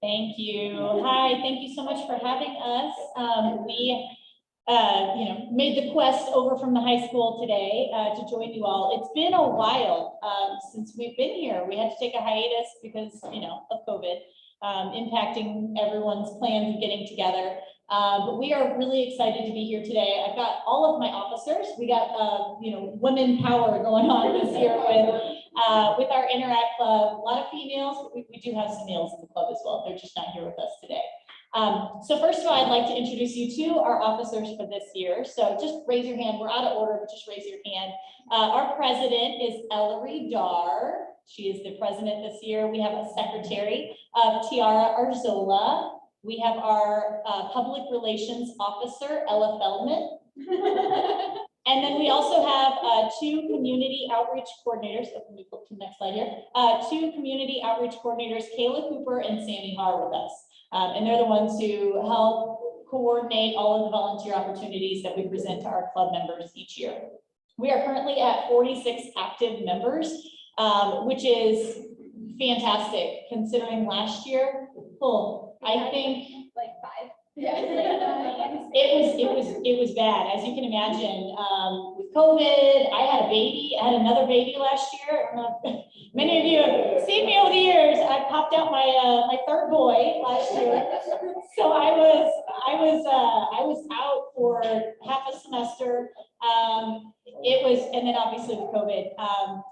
Thank you. Hi, thank you so much for having us. We made the quest over from the high school today to join you all. It's been a while since we've been here. We had to take a hiatus because, of COVID impacting everyone's plans of getting together. But we are really excited to be here today. I've got all of my officers. We got, women power going on this year with our Interact Club. A lot of females, but we do have some males in the club as well. They're just not here with us today. So first of all, I'd like to introduce you to our officers for this year. So just raise your hand. We're out of order, but just raise your hand. Our president is Ellery Dar. She is the president this year. We have a secretary, Tiara Arzola. We have our public relations officer, Ella Feldman. And then we also have two community outreach coordinators. Oh, let me flip to the next slide here. Two community outreach coordinators, Kayla Cooper and Sammy Har with us. And they're the ones who help coordinate all of the volunteer opportunities that we present to our club members each year. We are currently at 46 active members, which is fantastic considering last year, I think like 5. Yeah. It was bad, as you can imagine. With COVID, I had a baby. I had another baby last year. I don't know if many of you have seen me over the years. I popped out my third boy last year, so I was out for half a semester. And then obviously with COVID,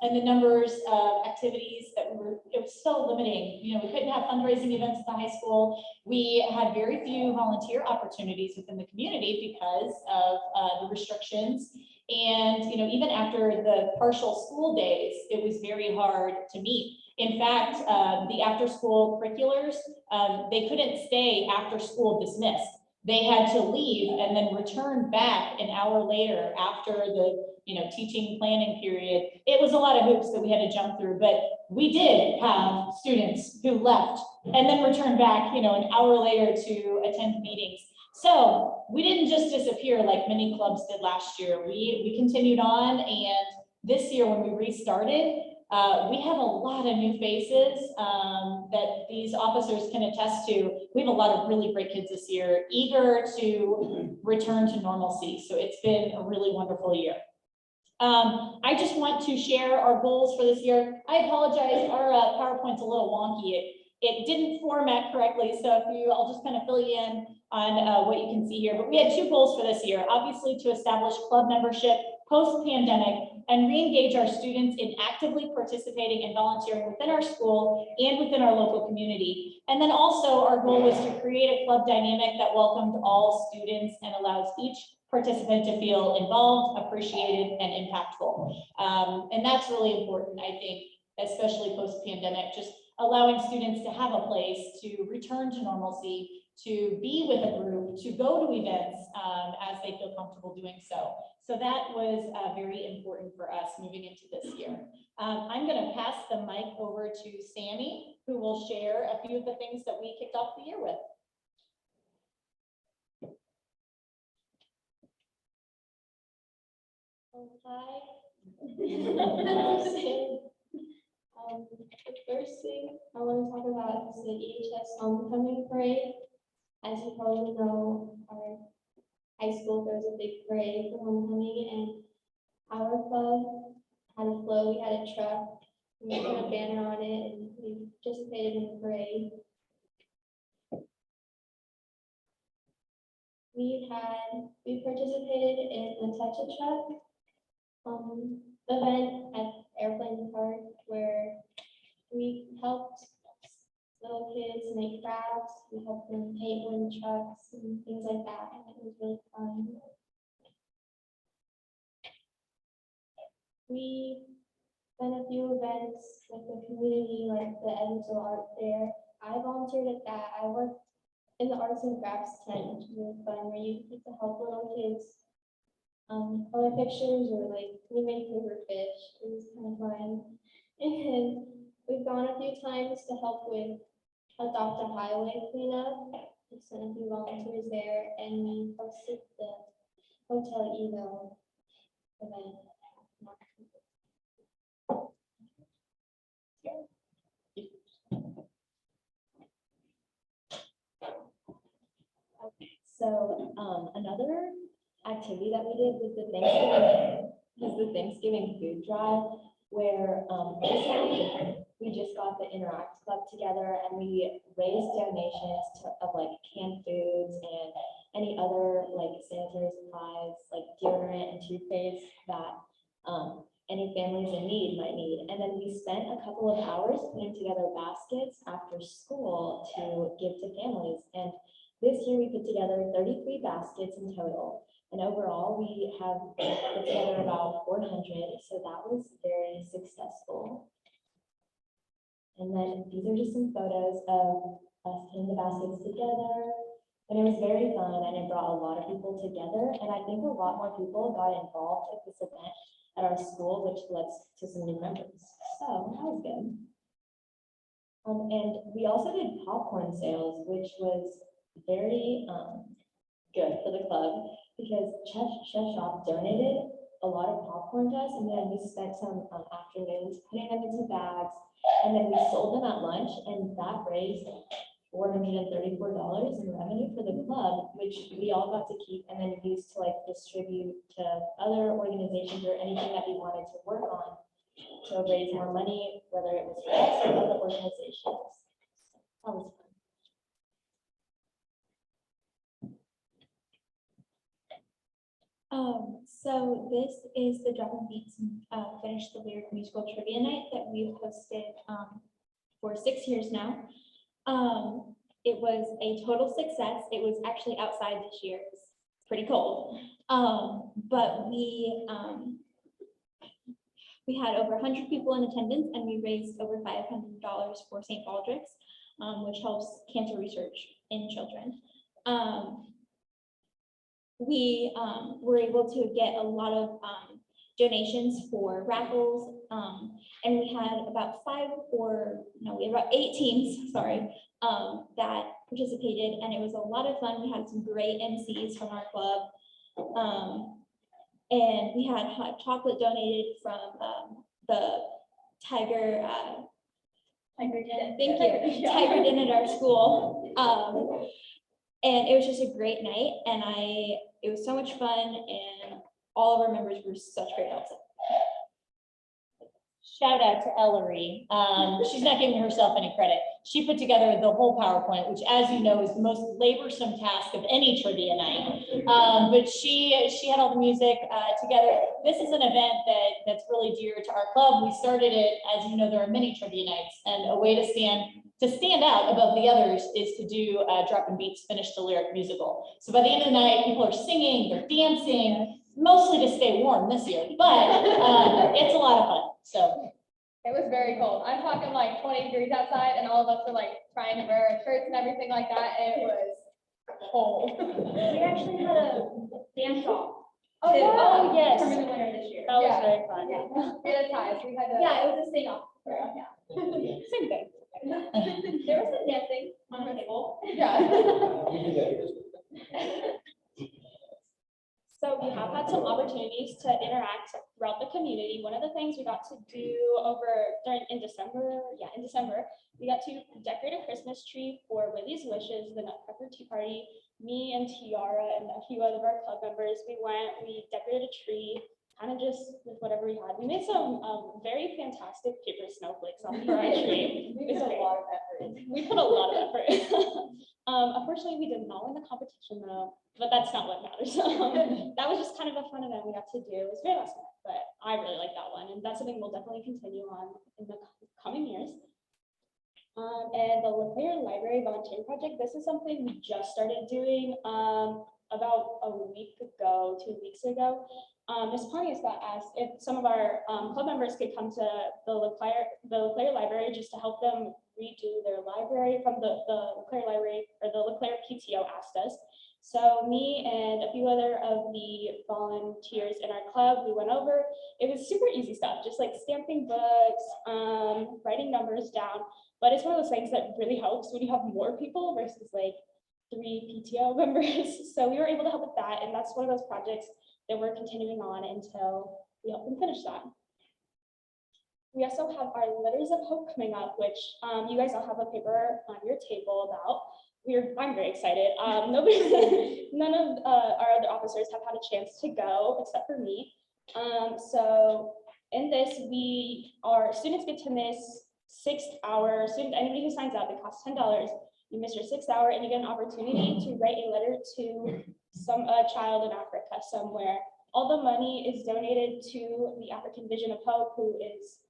and the numbers of activities that it was so limiting. We couldn't have fundraising events at the high school. We had very few volunteer opportunities within the community because of the restrictions. And, even after the partial school days, it was very hard to meet. In fact, the after school curriculars, they couldn't stay after school dismissed. They had to leave and then return back an hour later after the teaching planning period. It was a lot of hoops that we had to jump through, but we did have students who left and then returned back, an hour later to attend meetings. So we didn't just disappear like many clubs did last year. We continued on, and this year when we restarted, we have a lot of new faces that these officers can attest to. We have a lot of really great kids this year, eager to return to normalcy. So it's been a really wonderful year. I just want to share our goals for this year. I apologize, our PowerPoint's a little wonky. It didn't format correctly, so I'll just kind of fill you in on what you can see here. But we had 2 goals for this year. Obviously, to establish club membership post-pandemic and re-engage our students in actively participating and volunteering within our school and within our local community. And then also our goal was to create a club dynamic that welcomed all students and allows each participant to feel involved, appreciated, and impactful. And that's really important, I think, especially post-pandemic, just allowing students to have a place to return to normalcy, to be with a group, to go to events as they feel comfortable doing so. So that was very important for us moving into this year. I'm going to pass the mic over to Sammy, who will share a few of the things that we kicked off the year with. Hi. The first thing I want to talk about is the EHS homecoming parade. As you probably know, our high school throws a big parade for homecoming, and our club had a float. We had a truck, we put a banner on it, and we participated in the parade. We participated in the Touch-a-Truck event at Airplane Park, where we helped little kids make crafts. We helped them paint wooden trucks and things like that, and it was really fun. We done a few events with the community, like the Edwardsville Art Fair. I volunteered at that. I worked in the arts and crafts tent, which was really fun, where you get to help little kids color pictures or like we made paper fish. It was kind of fun. And we've gone a few times to help with Adopt a Highway cleanup. We sent a few volunteers there, and we hosted the hotel eval event. So another activity that we did was the Thanksgiving food drive, where basically we just got the Interact Club together and we raised donations of like canned foods and any other like sanitary supplies, like deodorant and toothpaste that any families in need might need. And then we spent a couple of hours putting together baskets after school to give to families. And this year we put together 33 baskets in total. And overall, we have put together about 400, so that was very successful. And then these are just some photos of us putting the baskets together. And it was very fun, and it brought a lot of people together. And I think a lot more people got involved at this event at our school, which led to some new members. So that was good. And we also did popcorn sales, which was very good for the club, because Chef Shop donated a lot of popcorn to us, and then we spent some afternoons putting them into bags, and then we sold them at lunch, and that raised $434 in revenue for the club, which we all got to keep and then use to like distribute to other organizations or anything that we wanted to work on to raise more money, whether it was for us or other organizations. That was fun. So this is the Drum and Beats Finish the Lyric Musical Trivia Night that we've hosted for 6 years now. It was a total success. It was actually outside this year. It was pretty cold. But we had over 100 people in attendance, and we raised over $500 for St. Baldrick's, which helps cancer research in children. We were able to get a lot of donations for Raffles, and we had about 8 teams, sorry, that participated, and it was a lot of fun. We had some great MCs from our club, and we had hot chocolate donated from the Tiger Den. Thank you, Tiger Den at our school. And it was just a great night, and it was so much fun, and all of our members were such great help. Shout out to Ellery. She's not giving herself any credit. She put together the whole PowerPoint, which, as you know, is the most laborsome task of any trivia night. But she had all the music together. This is an event that's really dear to our club. We started it, as you know, there are many trivia nights, and a way to stand out above the others is to do Drop and Beats Finish the Lyric musical. So by the end of the night, people are singing, they're dancing, mostly to stay warm this year, but it's a lot of fun. So it was very cold. I'm talking like 20 degrees outside, and all of us were like trying to wear our shirts and everything like that, and it was cold. We actually had a dance off. Oh, oh yes, For the winter this year. that was very fun. Yeah, we had ties. We had to. Yeah, it was a sing off. Yeah. Same thing. There was some dancing on the table. Yeah. So we have had some opportunities to interact throughout the community. One of the things we got to do in December, we got to decorate a Christmas tree for Willie's Wishes, the Nutcracker Tea Party. Me and Tiara and a few other of our club members, we decorated a tree, kind of just with whatever we had. We made some very fantastic paper snowflakes on our tree. We put a lot of effort. We put a lot of effort. Unfortunately, we did not win the competition though, but that's not what matters. That was just kind of a fun event we got to do. It was very last minute, but I really like that one, and that's something we'll definitely continue on in the coming years. And the LeClaire Library Volunteer Project, this is something we just started doing about a week ago, 2 weeks ago. Ms. Pontious got asked if some of our club members could come to the LeClaire Library just to help them redo their library from the LeClaire Library, or the LeClaire PTO asked us. So me and a few other of the volunteers in our club, we went over. It was super easy stuff, just like stamping books, writing numbers down. But it's one of those things that really helps when you have more people versus like 3 PTO members. So we were able to help with that, and that's one of those projects that we're continuing on until we help them finish that. We also have our Letters of Hope coming up, which you guys all have a paper on your table about. I'm very excited. None of our other officers have had a chance to go except for me. So in this, students get to miss 6 hours. Anybody who signs up, it costs $10. You miss your 6th hour and you get an opportunity to write a letter to a child in Africa somewhere. All the money is donated to the African Vision of Hope, who is,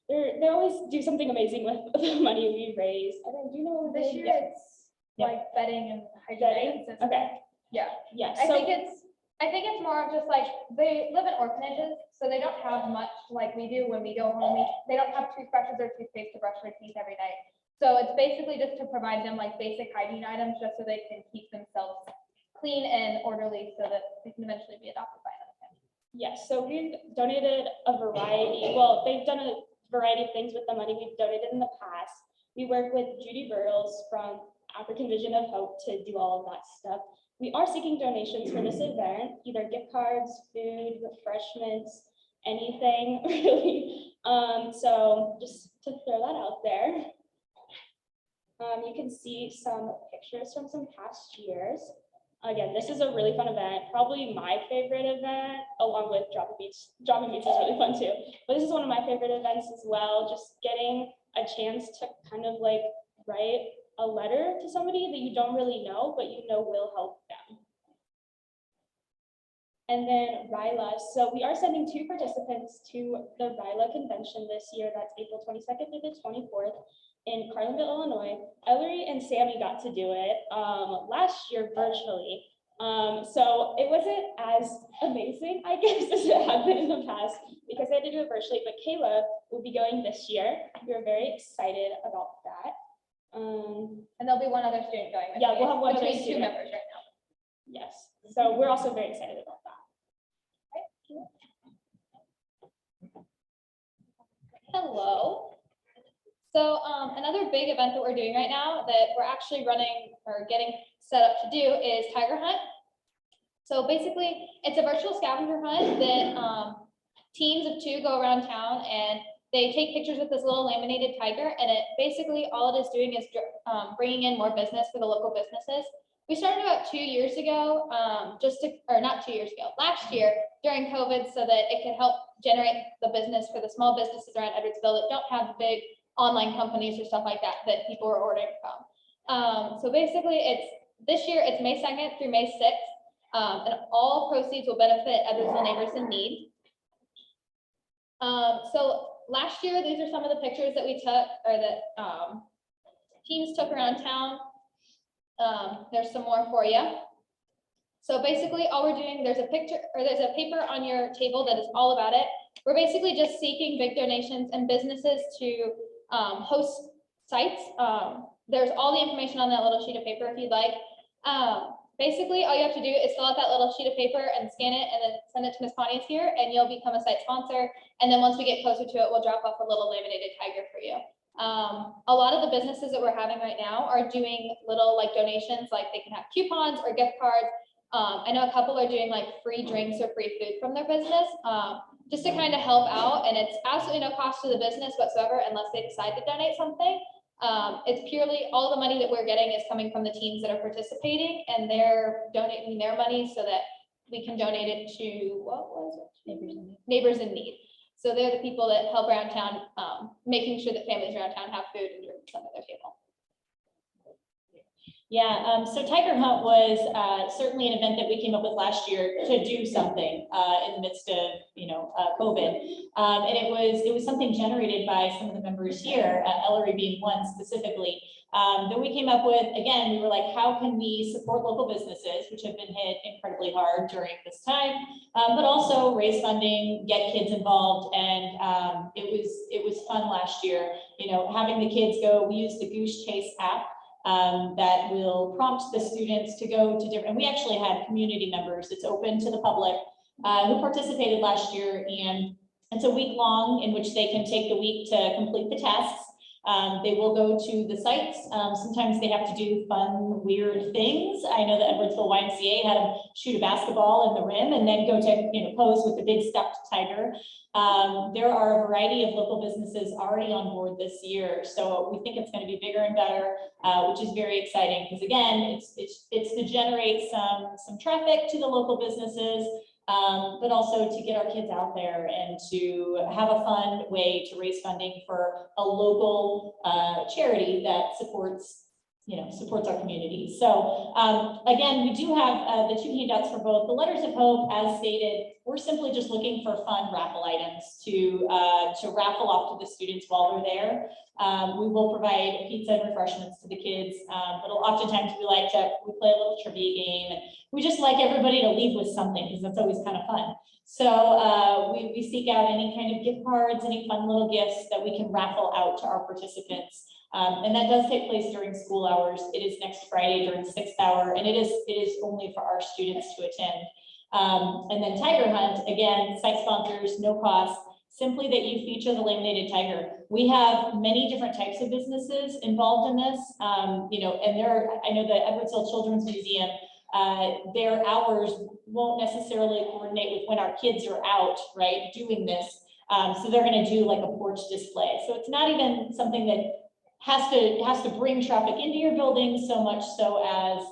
they always do something amazing with the money we raise. I don't, do you know what This year it's like bedding and hygiene. Okay. Yeah. Yes. I think it's more of just like, they live in orphanages, so they don't have much like we do when we go home. They don't have toothbrushes or toothpaste to brush their teeth every night. So it's basically just to provide them like basic hygiene items just so they can keep themselves clean and orderly so that they can eventually be adopted by another family. Yes, so we've donated a variety, well, they've done a variety of things with the money we've donated in the past. We work with Judy Burles from African Vision of Hope to do all of that stuff. We are seeking donations for this event, either gift cards, food, refreshments, anything really. So just to throw that out there. You can see some pictures from some past years. Again, this is a really fun event, probably my favorite event, along with Dropping Beats. Dropping Beats is really fun too, but this is one of my favorite events as well. Just getting a chance to kind of like write a letter to somebody that you don't really know, but you know will help them. And then Ryla. So we are sending 2 participants to the Ryla convention this year. That's April 22nd through the 24th. In Carlinville, Illinois. Ellery and Sammy got to do it last year virtually. So it wasn't as amazing, I guess, as it had been in the past because I had to do it virtually, but Kayla will be going this year. We're very excited about that. And there'll be one other student going. Yeah, we'll have one other between 2 student. members right now. Yes, so we're also very excited about that. Hello. So another big event that we're doing right now that we're actually running or getting set up to do is Tiger Hunt. So basically, it's a virtual scavenger hunt that teams of 2 go around town and they take pictures with this little laminated tiger, and it basically all it is doing is bringing in more business for the local businesses. We started about 2 years ago, not 2 years ago, last year during COVID, so that it could help generate the business for the small businesses around Edwardsville that don't have the big online companies or stuff like that people are ordering from. So basically this year it's May 2nd through May 6th, and all proceeds will benefit Edwardsville Neighbors in Need. So last year, these are some of the pictures that we took or that teams took around town. There's some more for you. So basically all we're doing, there's a paper on your table that is all about it. We're basically just seeking big donations and businesses to host sites. There's all the information on that little sheet of paper if you'd like. Basically, all you have to do is fill out that little sheet of paper and scan it and then send it to Ms. Pontious here, and you'll become a site sponsor. And then once we get closer to it, we'll drop off a little laminated tiger for you. A lot of the businesses that we're having right now are doing little like donations, like they can have coupons or gift cards. I know a couple are doing like free drinks or free food from their business. Just to kind of help out, and it's absolutely no cost to the business whatsoever unless they decide to donate something. It's purely all the money that we're getting is coming from the teams that are participating, and they're donating their money so that we can donate it to, what was it? Neighbors in Need. So they're the people that help around town, making sure that families around town have food and drinks on their table. Yeah, so Tiger Hunt was certainly an event that we came up with last year to do something in the midst of, COVID. And it was something generated by some of the members here, Ellery being one specifically, that we came up with. Again, we were like, how can we support local businesses, which have been hit incredibly hard during this time, but also raise funding, get kids involved. And it was fun last year, having the kids go. We used the Goose Chase app. That will prompt the students to go to different, and we actually had community members, it's open to the public, who participated last year, and it's a week long in which they can take the week to complete the tests. They will go to the sites. Sometimes they have to do fun, weird things. I know the Edwardsville YMCA had them shoot a basketball in the rim and then go to, pose with the big stuffed tiger. There are a variety of local businesses already on board this year. So we think it's going to be bigger and better, which is very exciting because again, it's to generate some traffic to the local businesses, but also to get our kids out there and to have a fun way to raise funding for a local charity that supports our community. So again, we do have the 2 handouts for both. The letters of hope, as stated, we're simply just looking for fun raffle items to raffle off to the students while they're there. We will provide pizza and refreshments to the kids, but oftentimes we play a little trivia game, and we just like everybody to leave with something because that's always kind of fun. So we seek out any kind of gift cards, any fun little gifts that we can raffle out to our participants. And that does take place during school hours. It is next Friday during 6th hour, and it is only for our students to attend. And then Tiger Hunt, again, site sponsors, no cost, simply that you feature the laminated tiger. We have many different types of businesses involved in this, and I know the Edwardsville Children's Museum, their hours won't necessarily coordinate with when our kids are out, right, doing this. So they're going to do like a porch display. So it's not even something that has to bring traffic into your building so much so as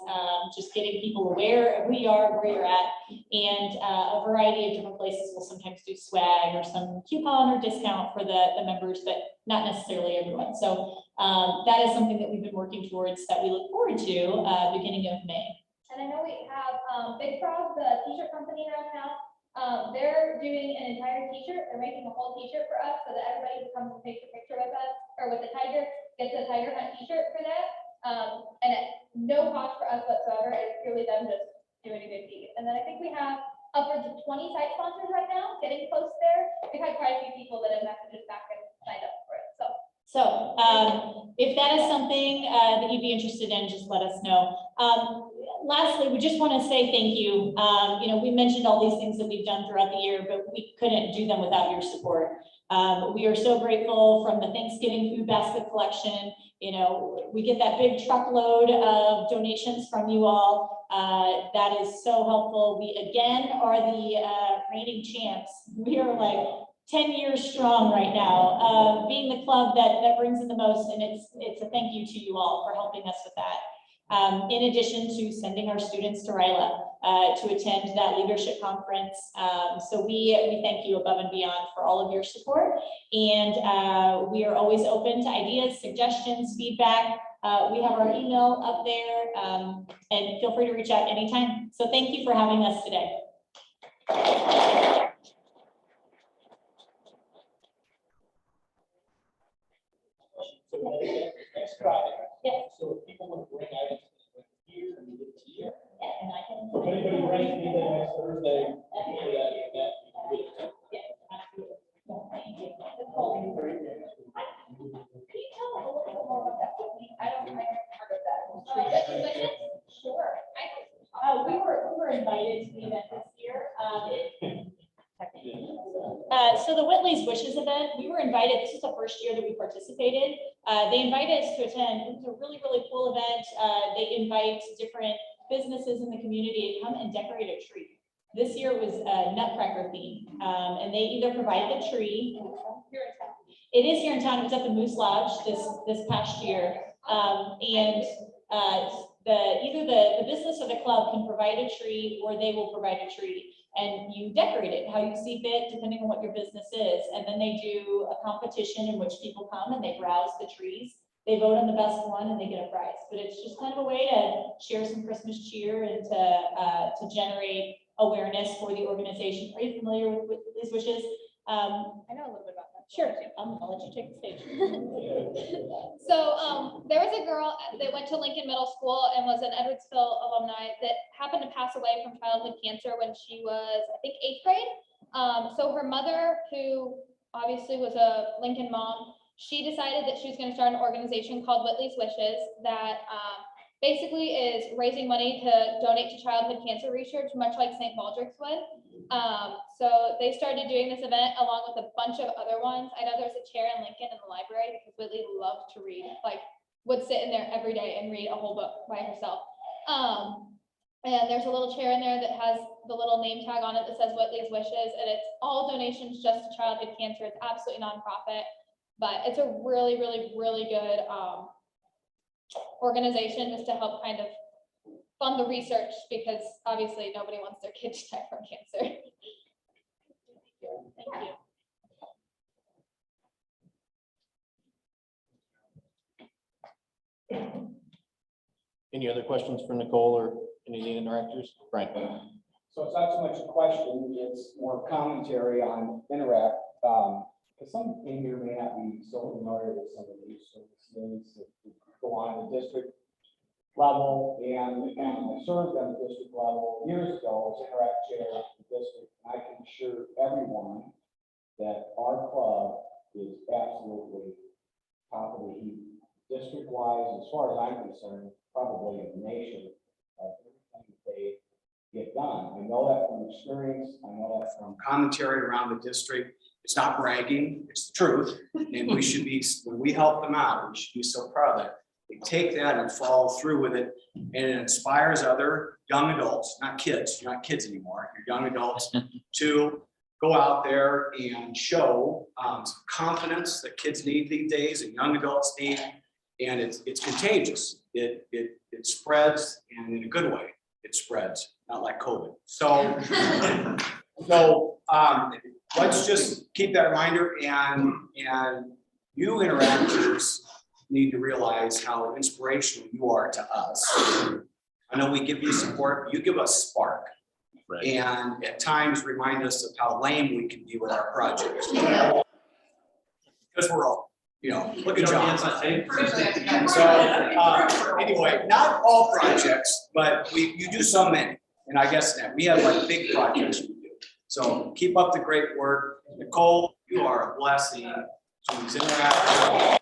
just getting people aware of who you are, where you're at, and a variety of different places will sometimes do swag or some coupon or discount for the members, but not necessarily everyone. So that is something that we've been working towards that we look forward to beginning of May. And I know we have Big Frog, the t-shirt company around town. They're doing an entire t-shirt. They're making a whole t-shirt for us so that everybody who comes and takes a picture with us or with the tiger gets a Tiger Hunt t-shirt for that. And at no cost for us whatsoever. It's purely them just doing a good deed. And then I think we have upwards of 20 site sponsors right now, getting close there. We've had quite a few people that have messaged us back and signed up for it. So if that is something that you'd be interested in, just let us know. Lastly, we just want to say thank you. We mentioned all these things that we've done throughout the year, but we couldn't do them without your support. We are so grateful from the Thanksgiving food basket collection. We get that big truckload of donations from you all. That is so helpful. We again are the reigning champs. We are like 10 years strong right now, being the club that brings in the most, and it's a thank you to you all for helping us with that. In addition to sending our students to Ryla to attend that leadership conference. So we thank you above and beyond for all of your support, and we are always open to ideas, suggestions, feedback. We have our email up there, and feel free to reach out anytime. So thank you for having us today. Next Friday. Yeah. So if people want to bring items here and get it here. Yeah, and I can. If anybody brings anything next Thursday, for that event, Yeah, absolutely. Well, thank you. Nicole, can you tell a little bit more about that? I haven't heard of that. Sure. We were invited to the event this year. So the Whitley's Wishes event, we were invited. This is the first year that we participated. They invited us to attend. It was a really, really cool event. They invite different businesses in the community to come and decorate a tree. This year was a Nutcracker theme, and they either provide the tree. Here in town. It is here in town. It was at the Moose Lodge this past year, and either the business or the club can provide a tree, or they will provide a tree. And you decorate it how you see fit, depending on what your business is. And then they do a competition in which people come and they browse the trees. They vote on the best one and they get a prize. But it's just kind of a way to share some Christmas cheer and to generate awareness for the organization. Are you familiar with these wishes? I know a little bit about that. Sure. I'll let you take the stage. So there was a girl that went to Lincoln Middle School and was an Edwardsville alumni that happened to pass away from childhood cancer when she was, I think, 8th grade. So her mother, who obviously was a Lincoln mom, she decided that she was going to start an organization called Whitley's Wishes that basically is raising money to donate to childhood cancer research, much like St. Baldrick's would. So they started doing this event along with a bunch of other ones. I know there's a chair in Lincoln in the library because Whitley loved to read, like would sit in there every day and read a whole book by herself. And there's a little chair in there that has the little name tag on it that says Whitley's Wishes, and it's all donations just to childhood cancer. It's absolutely nonprofit, but it's a really, really, really good organization just to help kind of fund the research, because obviously nobody wants their kid to die from cancer. Thank you. Any other questions for Nicole or any of the interactors? Brian? So it's not so much a question, it's more commentary on Interact. Because some in here may not be so familiar with some of these services that go on at the district level, and I served on the district level years ago as Interact chair of the district. I can assure everyone that our club is absolutely top of the heap, district-wise, as far as I'm concerned, probably in the nation, of everything that they get done. I know that from experience. I know that from commentary around the district. It's not bragging, it's the truth. And we should be, when we help them out, we should be so proud of that. They take that and follow through with it, and it inspires other young adults, not kids, you're not kids anymore, you're young adults, to go out there and show some confidence that kids need these days and young adults need. And it's contagious. It spreads, and in a good way, it spreads, not like COVID. So let's just keep that reminder, and you interactors need to realize how inspirational you are to us. I know we give you support, but you give us spark. Right. And at times remind us of how lame we can be with our projects. Because we're all, look at John. So anyway, not all projects, but you do so many. And I guess that we have like big projects we do. So keep up the great work. Nicole, you are a blessing to these interactions.